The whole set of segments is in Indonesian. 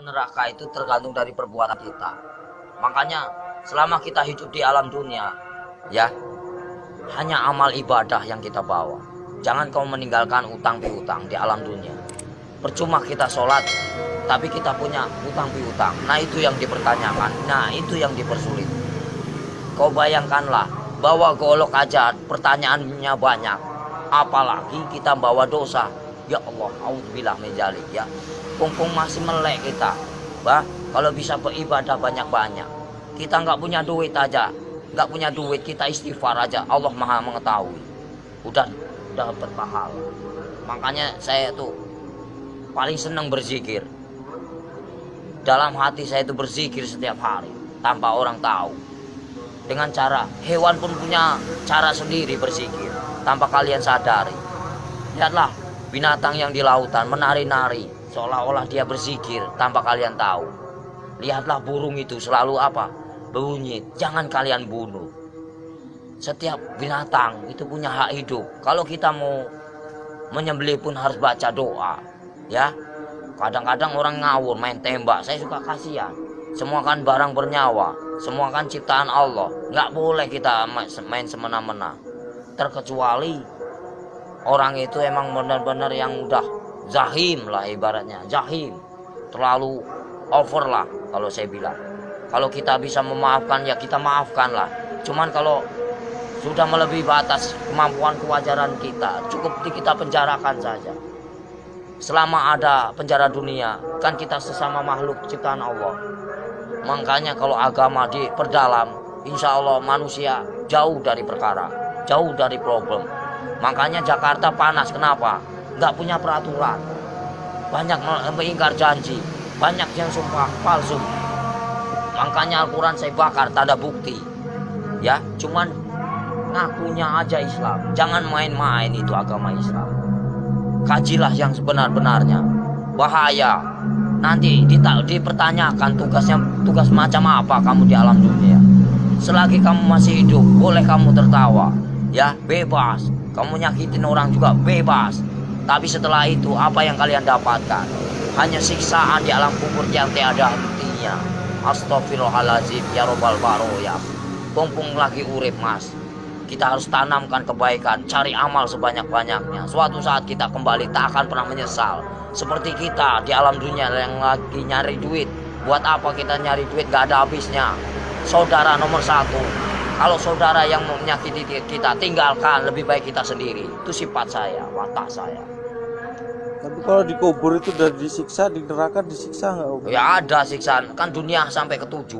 Neraka itu tergantung dari perbuatan kita. Makanya selama kita hidup di alam dunia, ya, hanya amal ibadah yang kita bawa. Jangan kau meninggalkan utang piutang di alam dunia. Percuma kita sholat, tapi kita punya utang piutang. Nah itu yang dipertanyakan, nah itu yang dipersulit. Kau bayangkanlah, bawa golok aja pertanyaannya banyak. Apalagi kita bawa dosa. Ya Allah, auzubillah min dzalik ya. Kumpung masih melek kita, bah, kalau bisa beribadah banyak-banyak. Kita nggak punya duit aja, nggak punya duit kita istighfar aja. Allah Maha mengetahui. Udah dapat pahala. Makanya saya tuh paling senang berzikir. Dalam hati saya itu berzikir setiap hari tanpa orang tahu. Dengan cara hewan pun punya cara sendiri berzikir tanpa kalian sadari. Lihatlah binatang yang di lautan menari-nari seolah-olah dia berzikir tanpa kalian tahu. Lihatlah burung itu selalu apa? Berbunyi, jangan kalian bunuh. Setiap binatang itu punya hak hidup. Kalau kita mau menyembelih pun harus baca doa, ya. Kadang-kadang orang ngawur main tembak, saya suka kasihan. Semua kan barang bernyawa, semua kan ciptaan Allah. Nggak boleh kita main semena-mena. Terkecuali orang itu emang benar-benar yang udah zahim lah ibaratnya, zahim. Terlalu over lah kalau saya bilang. Kalau kita bisa memaafkan ya kita maafkan lah. Cuman kalau sudah melebihi batas kemampuan kewajaran kita, cukup kita penjarakan saja. Selama ada penjara dunia, kan kita sesama makhluk ciptaan Allah. Makanya kalau agama diperdalam, insya Allah manusia jauh dari perkara, jauh dari problem. Makanya Jakarta panas, kenapa? Nggak punya peraturan. Banyak mengingkar janji, banyak yang sumpah palsu. Makanya Al-Quran saya bakar, tak ada bukti. Ya, cuman ngakunya aja Islam. Jangan main-main itu agama Islam. Kajilah yang sebenar-benarnya. Bahaya. Nanti dipertanyakan tugas macam apa kamu di alam dunia. Selagi kamu masih hidup, boleh kamu tertawa. Ya, bebas. Kamu nyakitin orang juga bebas. Tapi setelah itu apa yang kalian dapatkan? Hanya siksaan di alam kubur yang tiada hentinya. Astaghfirullahaladzim ya robbal baroya. Mumpung lagi urip mas, kita harus tanamkan kebaikan, cari amal sebanyak-banyaknya. Suatu saat kita kembali tak akan pernah menyesal. Seperti kita di alam dunia yang lagi nyari duit. Buat apa kita nyari duit gak ada habisnya. Saudara nomor satu. Kalau saudara yang menyakiti kita, tinggalkan, lebih baik kita sendiri. Itu sifat saya, watak saya. Tapi kalau dikubur itu udah disiksa, di neraka disiksa nggak Om? Ya ada siksaan, kan dunia sampai ke-7.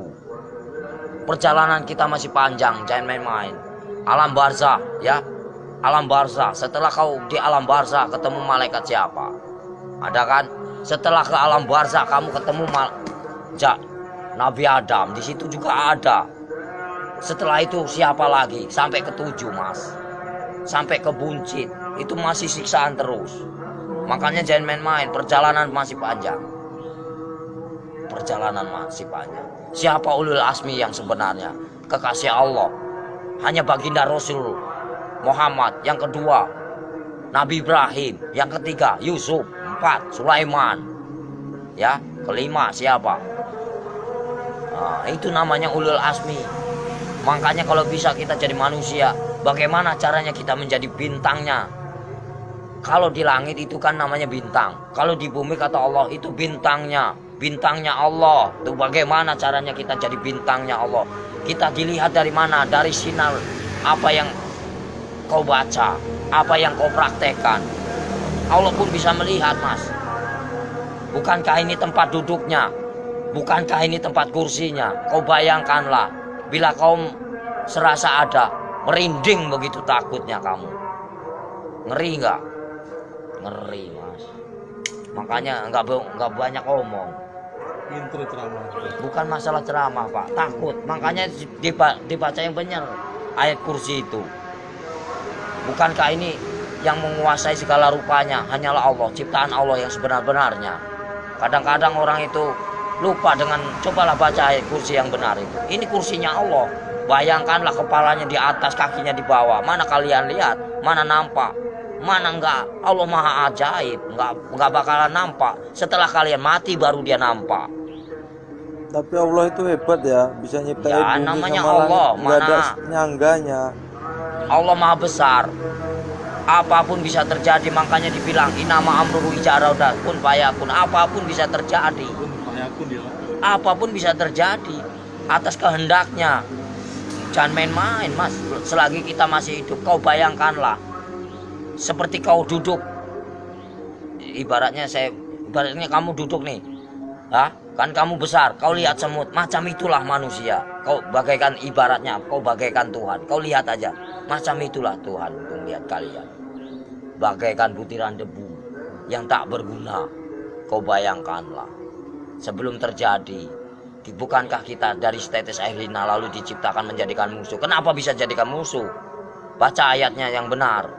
Perjalanan kita masih panjang, jangan main-main. Alam barzah, ya, alam barzah. Setelah kau di alam barzah ketemu malaikat siapa? Ada kan? Setelah ke alam barzah kamu ketemu Nabi Adam, di situ juga ada. Setelah itu siapa lagi? Sampai ke-7 mas, sampai ke buncit, itu masih siksaan terus. Makanya jangan main-main, perjalanan masih panjang. Perjalanan masih panjang. Siapa ulul asmi yang sebenarnya? Kekasih Allah. Hanya baginda Rasul Muhammad. Yang kedua Nabi Ibrahim. Yang ketiga Yusuf. 4 Sulaiman. Ya, kelima siapa? Nah, itu namanya ulul asmi. Makanya kalau bisa kita jadi manusia, bagaimana caranya kita menjadi bintangnya? Kalau di langit itu kan namanya bintang. Kalau di bumi kata Allah itu bintangnya. Bintangnya Allah. Itu bagaimana caranya kita jadi bintangnya Allah? Kita dilihat dari mana? Dari sinar apa yang kau baca, apa yang kau praktekkan. Allah pun bisa melihat mas. Bukankah ini tempat duduknya? Bukankah ini tempat kursinya? Kau bayangkanlah, bila kau serasa ada, merinding begitu takutnya kamu. Ngeri nggak? Ngeri mas. Makanya nggak banyak omong. Intro ceramah. Bukan masalah ceramah pak, takut. Makanya dibaca yang benar ayat kursi itu. Bukankah ini yang menguasai segala rupanya hanyalah Allah, ciptaan Allah yang sebenar-benarnya. Kadang-kadang orang itu lupa dengan cobalah baca ayat kursi yang benar itu. Ini kursinya Allah. Bayangkanlah kepalanya di atas, kakinya di bawah. Mana kalian lihat? Mana nampak? Mana enggak? Allah maha ajaib, enggak bakalan nampak. Setelah kalian mati baru dia nampak. Tapi Allah itu hebat ya, bisa nyiptain Ya, bumi namanya sama Allah, langit, nggak ada mana? penyangganya. Allah maha besar. Apapun bisa terjadi, makanya dibilang inama amruhu ijaraudah kun fayakun. Apapun bisa terjadi. Apapun bisa terjadi atas kehendaknya. Jangan main-main, Mas. Selagi kita masih hidup, kau bayangkanlah seperti kau duduk. Ibaratnya kamu duduk nih. Kan kamu besar, kau lihat semut, macam itulah manusia. Kau bagaikan ibaratnya, kau bagaikan Tuhan. Kau lihat aja, macam itulah Tuhan melihat kalian. Bagaikan butiran debu yang tak berguna. Kau bayangkanlah, sebelum terjadi, bukankah kita dari setetes air lina lalu diciptakan menjadikan musuh? Kenapa bisa jadikan musuh? Baca ayatnya yang benar.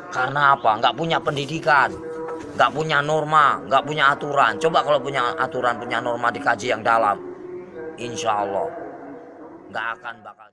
Karena apa? Nggak punya pendidikan, nggak punya norma, nggak punya aturan. Coba kalau punya aturan, punya norma, dikaji yang dalam, insya Allah nggak akan bakal